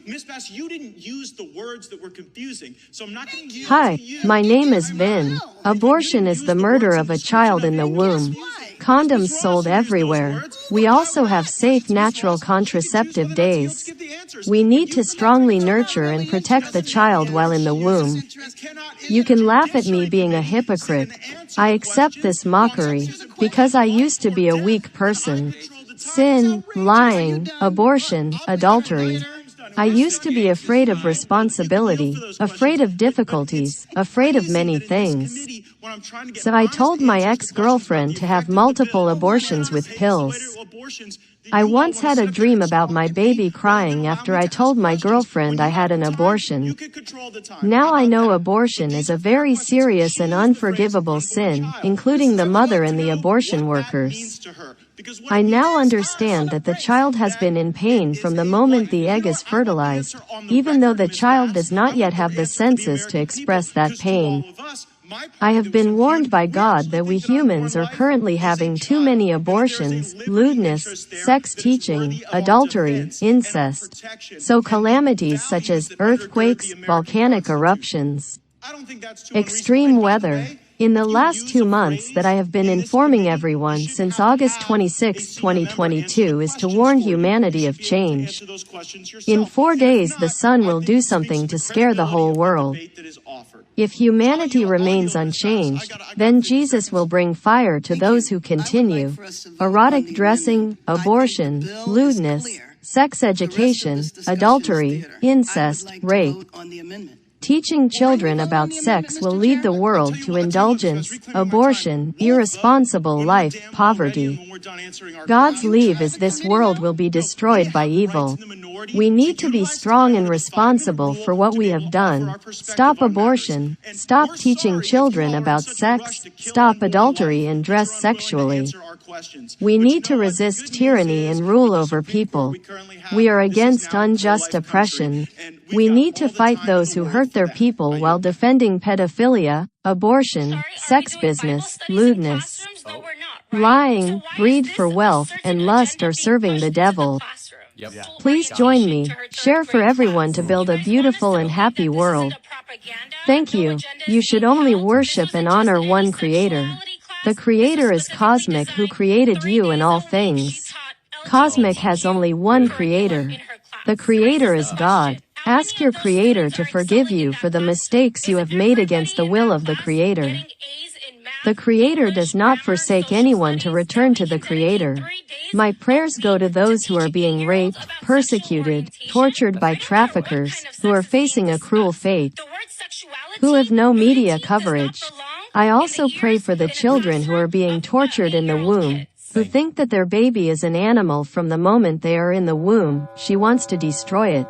Miss Bass, you didn't use the words that were confusing, so I'm not going to use Hi, my name is Vinh. Abortion is the murder of a child in the womb. Condoms sold everywhere. We also have safe natural contraceptive days. We need to strongly nurture and protect the child while in the womb. You can laugh at me being a hypocrite. I accept this mockery, because I used to be a weak person. Sin, lying, abortion, adultery. I used to be afraid of responsibility, afraid of difficulties, afraid of many things. So I told my ex-girlfriend to have multiple abortions with pills. I once had a dream about my baby crying after I told my girlfriend I had an abortion. Now I know abortion is a very serious and unforgivable sin, including the mother and the abortion workers. I now understand that the child has been in pain from the moment the egg is fertilized, even though the child does not yet have the senses to express that pain. I have been warned by God that we humans are currently having too many abortions, lewdness, sex teaching, adultery, incest. So calamities such as earthquakes, volcanic eruptions, extreme weather. In the last 2 months that I have been informing everyone since August 26, 2022 is to warn humanity of change. In 4 days the sun will do something to scare the whole world. If humanity remains unchanged, then Jesus will bring fire to those who continue. Erotic dressing, abortion, lewdness, sex education, adultery, incest, rape. Teaching children about sex will lead the world to indulgence, abortion, irresponsible life, poverty. God's leave is this world will be destroyed by evil. We need to be strong and responsible for what we have done. Stop abortion, stop teaching children about sex, stop adultery and dress sexually. We need to resist tyranny and rule over people. We are against unjust oppression. We need to fight those who hurt their people while defending pedophilia, abortion, sex business, lewdness, lying, greed for wealth, and lust are serving the devil. Please join me, share for everyone to build a beautiful and happy world. Thank you. You should only worship and honor one Creator. The Creator is cosmic who created you and all things. Cosmic has only one Creator. The Creator is God. Ask your Creator to forgive you for the mistakes you have made against the will of the Creator. The Creator does not forsake anyone to return to the Creator. My prayers go to those who are being raped, persecuted, tortured by traffickers, who are facing a cruel fate, who have no media coverage. I also pray for the children who are being tortured in the womb, who think that their baby is an animal from the moment they are in the womb. She wants to destroy it.